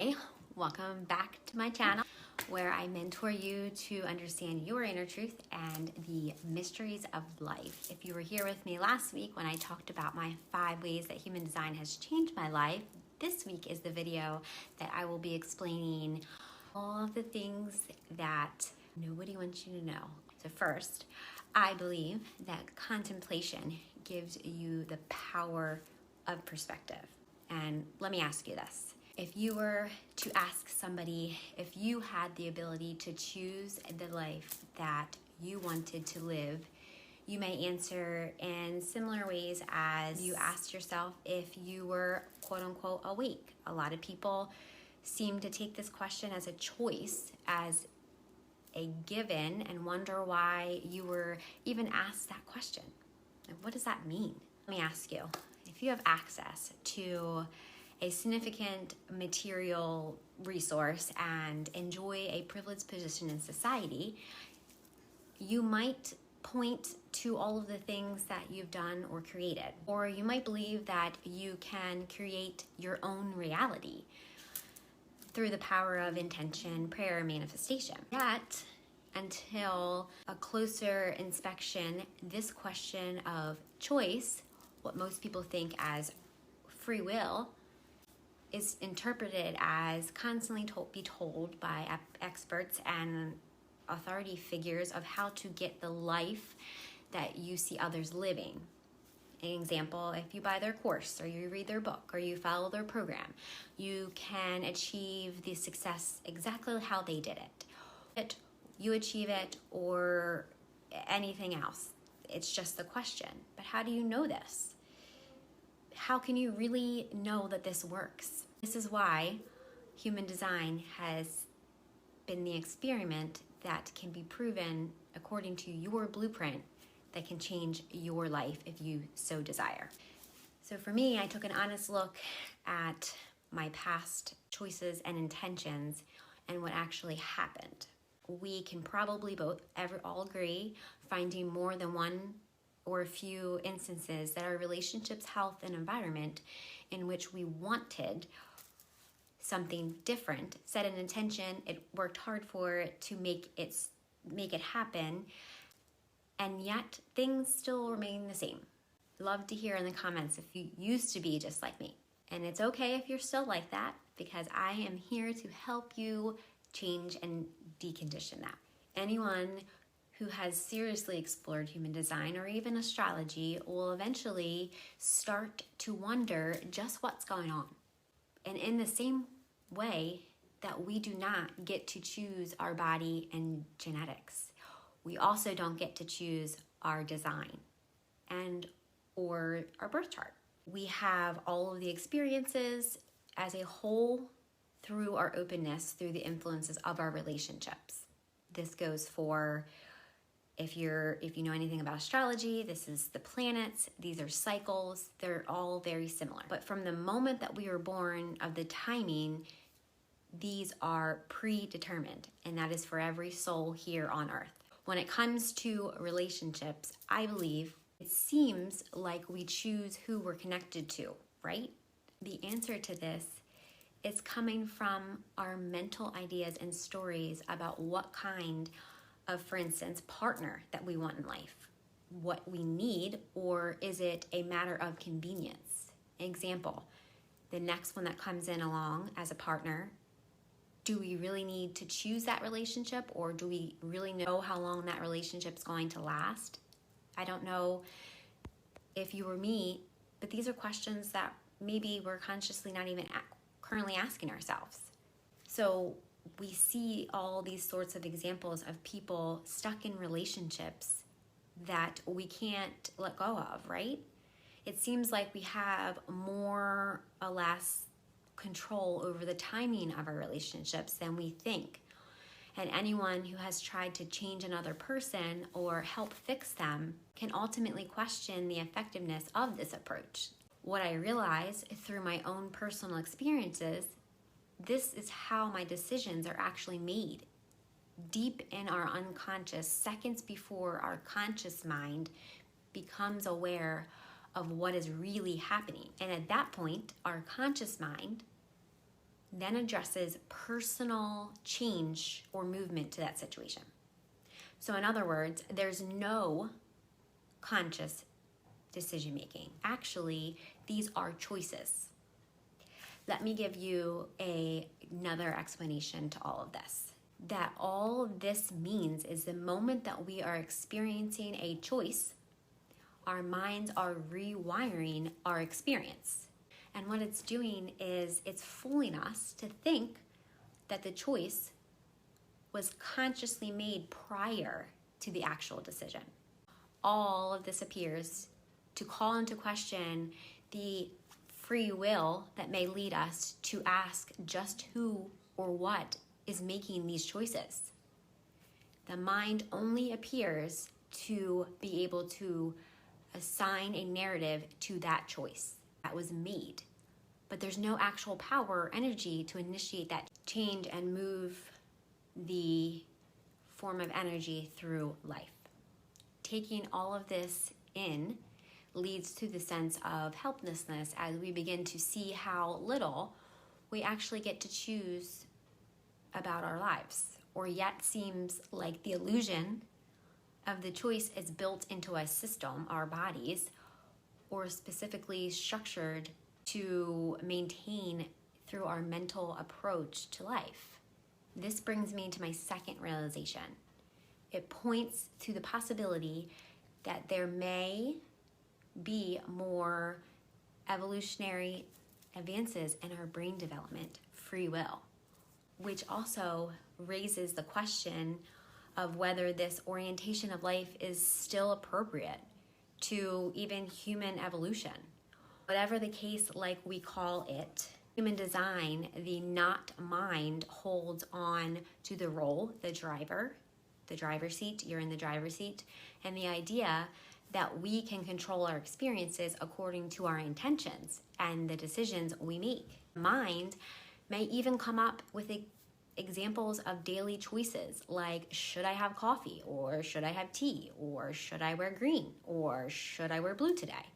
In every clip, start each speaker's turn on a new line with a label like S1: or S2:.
S1: Hey, welcome back to my channel where I mentor you to understand your inner truth and the mysteries of life. If you were here with me last week when I talked about my 5 ways that human design has changed my life, this week is the video that I will be explaining all of the things that nobody wants you to know. So first, I believe that contemplation gives you the power of perspective. And let me ask you this. If you were to ask somebody if you had the ability to choose the life that you wanted to live, you may answer in similar ways as you asked yourself if you were quote unquote awake. A lot of people seem to take this question as a choice, as a given, and wonder why you were even asked that question. And what does that mean? Let me ask you, if you have access to a significant material resource and enjoy a privileged position in society, you might point to all of the things that you've done or created. Or you might believe that you can create your own reality through the power of intention, prayer, and manifestation. Yet, until a closer inspection, this question of choice, what most people think as free will, is interpreted as constantly be told by experts and authority figures of how to get the life that you see others living. An example, if you buy their course or you read their book or you follow their program, you can achieve the success exactly how they did it. You achieve it or anything else. It's just the question. But how do you know this? How can you really know that this works? This is why human design has been the experiment that can be proven according to your blueprint that can change your life if you so desire. So for me, I took an honest look at my past choices and intentions and what actually happened. We can probably all agree finding more than one or a few instances that our relationships, health, and environment in which we wanted something different, set an intention, it worked hard for it to make it happen, and yet things still remain the same. Love to hear in the comments if you used to be just like me. And it's okay if you're still like that, because I am here to help you change and decondition that. Anyone who has seriously explored human design or even astrology will eventually start to wonder just what's going on. And in the same way that we do not get to choose our body and genetics, we also don't get to choose our design and or our birth chart. We have all of the experiences as a whole through our openness, through the influences of our relationships. This goes for if you know anything about astrology, this is the planets, these are cycles, they're all very similar. But from the moment that we were born of the timing, these are predetermined, and that is for every soul here on earth. When it comes to relationships, I believe it seems like we choose who we're connected to, right? The answer to this is coming from our mental ideas and stories about what kind of, for instance, partner that we want in life, what we need, or is it a matter of convenience? Example, the next one that comes in along as a partner, do we really need to choose that relationship, or do we really know how long that relationship's going to last? I don't know if you or me, but these are questions that maybe we're consciously not even currently asking ourselves. So we see all these sorts of examples of people stuck in relationships that we can't let go of, right? It seems like we have more or less control over the timing of our relationships than we think. And anyone who has tried to change another person or help fix them can ultimately question the effectiveness of this approach. What I realize through my own personal experiences, this is how my decisions are actually made. Deep in our unconscious, seconds before our conscious mind becomes aware of what is really happening. And at that point, our conscious mind then addresses personal change or movement to that situation. So in other words, there's no conscious decision making. Actually, these are choices. Let me give you another explanation to all of this. That all this means is the moment that we are experiencing a choice, our minds are rewiring our experience. And what it's doing is it's fooling us to think that the choice was consciously made prior to the actual decision. All of this appears to call into question the free will that may lead us to ask just who or what is making these choices. The mind only appears to be able to assign a narrative to that choice that was made, but there's no actual power or energy to initiate that change and move the form of energy through life. Taking all of this in leads to the sense of helplessness as we begin to see how little we actually get to choose about our lives, or yet seems like the illusion of the choice is built into a system, our bodies, or specifically structured to maintain through our mental approach to life. This brings me to my second realization. It points to the possibility that there may be more evolutionary advances in our brain development, free will, which also raises the question of whether this orientation of life is still appropriate to even human evolution. Whatever the case, like we call it, human design, the not mind holds on to the role, the driver's seat, you're in the driver's seat, and the idea that we can control our experiences according to our intentions and the decisions we make. Mind may even come up with examples of daily choices like, should I have coffee, or should I have tea, or should I wear green, or should I wear blue today?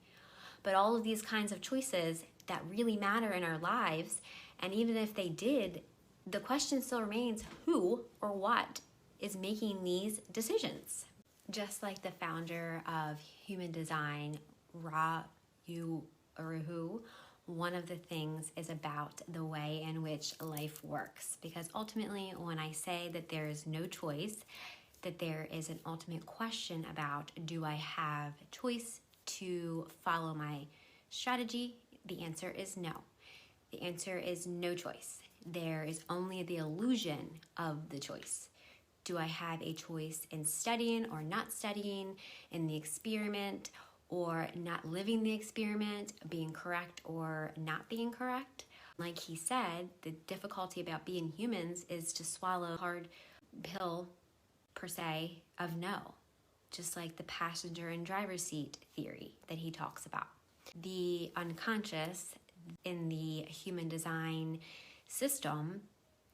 S1: But all of these kinds of choices that really matter in our lives, and even if they did, the question still remains who or what is making these decisions. Just like the founder of human design, Ra Uru, one of the things is about the way in which life works. Because ultimately, when I say that there is no choice, that there is an ultimate question about, do I have choice to follow my strategy? The answer is no. The answer is no choice. There is only the illusion of the choice. Do I have a choice in studying or not studying, in the experiment or not living the experiment, being correct or not being correct? Like he said, the difficulty about being humans is to swallow a hard pill, per se, of no. Just like the passenger and driver's seat theory that he talks about. The unconscious in the human design system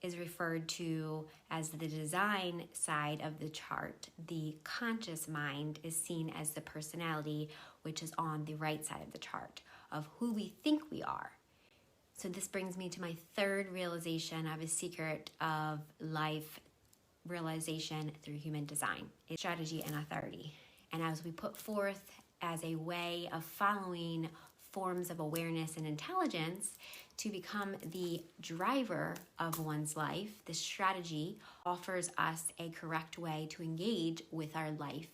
S1: is referred to as the design side of the chart. The conscious mind is seen as the personality, which is on the right side of the chart, of who we think we are. So this brings me to my third realization of a secret of life realization through human design. It's strategy and authority. And as we put forth as a way of following forms of awareness and intelligence to become the driver of one's life, the strategy offers us a correct way to engage with our life,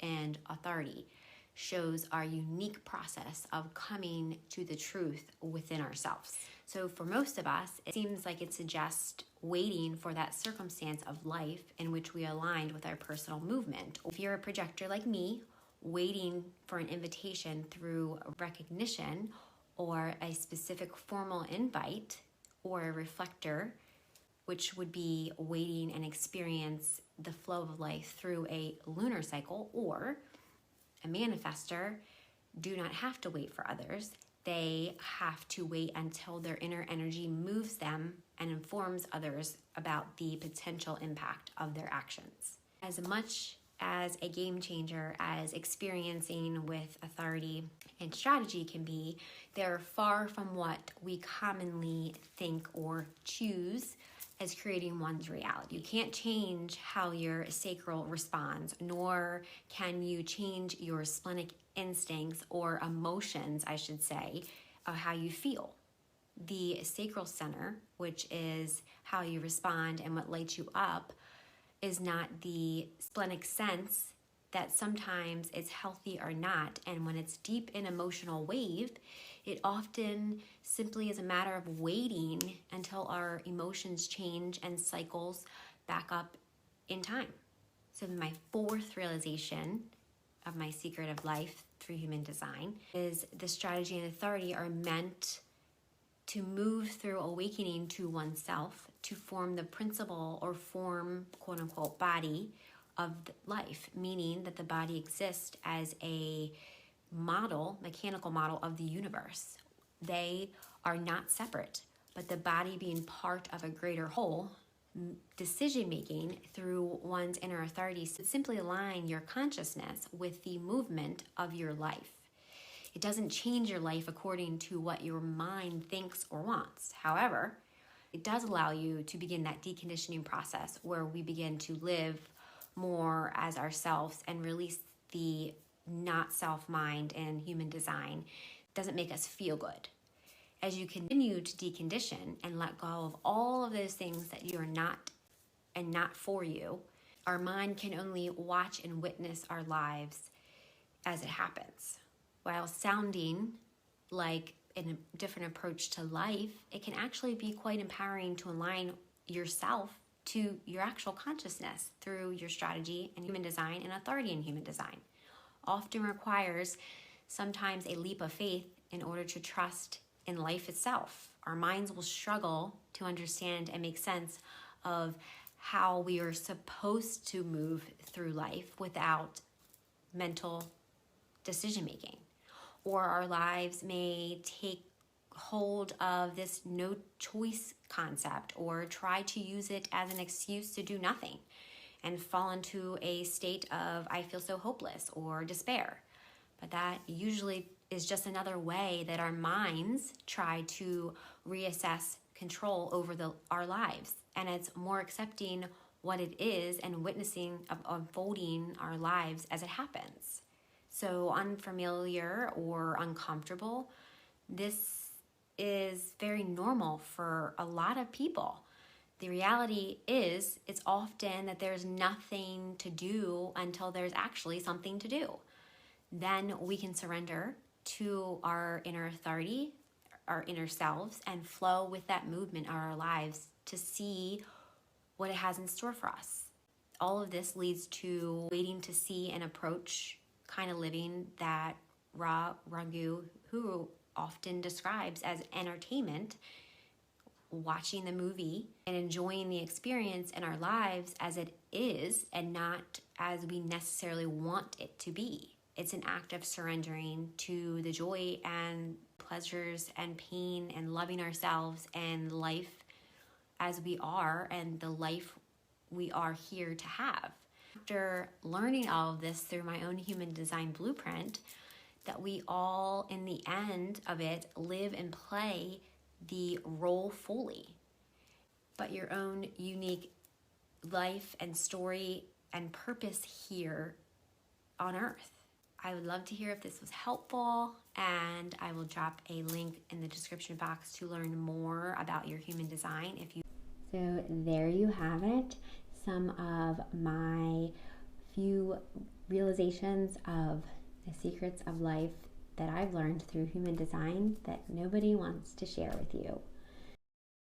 S1: and authority shows our unique process of coming to the truth within ourselves. So for most of us, it seems like it suggests waiting for that circumstance of life in which we aligned with our personal movement. If you're a projector like me, waiting for an invitation through recognition or a specific formal invite, or a reflector, which would be waiting and experience the flow of life through a lunar cycle, or a manifester do not have to wait for others. They have to wait until their inner energy moves them and informs others about the potential impact of their actions. As much as a game changer as experiencing with authority and strategy can be, they're far from what we commonly think or choose as creating one's reality. You can't change how your sacral responds, nor can you change your splenic instincts or emotions, I should say, of how you feel. The sacral center, which is how you respond and what lights you up, is not the splenic sense that sometimes it's healthy or not. And when it's deep in emotional wave, it often simply is a matter of waiting until our emotions change and cycles back up in time. So my fourth realization of my secret of life through human design is the strategy and authority are meant to move through awakening to oneself to form the principle or form, quote unquote, body of life, meaning that the body exists as a model, mechanical model of the universe. They are not separate, but the body being part of a greater whole, decision-making through one's inner authority simply align your consciousness with the movement of your life. It doesn't change your life according to what your mind thinks or wants. However, it does allow you to begin that deconditioning process where we begin to live more as ourselves and release the not self mind and human design. It doesn't make us feel good. As you continue to decondition and let go of all of those things that you are not and not for you, our mind can only watch and witness our lives as it happens. While sounding like a different approach to life, it can actually be quite empowering to align yourself to your actual consciousness through your strategy and human design and authority in human design. Often requires sometimes a leap of faith in order to trust in life itself. Our minds will struggle to understand and make sense of how we are supposed to move through life without mental decision making. Or our lives may take hold of this no choice concept or try to use it as an excuse to do nothing and fall into a state of I feel so hopeless or despair. But that usually is just another way that our minds try to reassess control over our lives. And it's more accepting what it is and witnessing of unfolding our lives as it happens. So unfamiliar or uncomfortable, this is very normal for a lot of people. The reality is it's often that there's nothing to do until there's actually something to do. Then we can surrender to our inner authority, our inner selves, and flow with that movement of our lives to see what it has in store for us. All of this leads to waiting to see and approach kind of living that Raghu who often describes as entertainment, watching the movie and enjoying the experience in our lives as it is and not as we necessarily want it to be. It's an act of surrendering to the joy and pleasures and pain and loving ourselves and life as we are and the life we are here to have. After learning all of this through my own human design blueprint, that we all, in the end of it, live and play the role fully, but your own unique life and story and purpose here on Earth. I would love to hear if this was helpful, and I will drop a link in the description box to learn more about your human design. So there you have it, some of my few realizations of the secrets of life that I've learned through human design that nobody wants to share with you.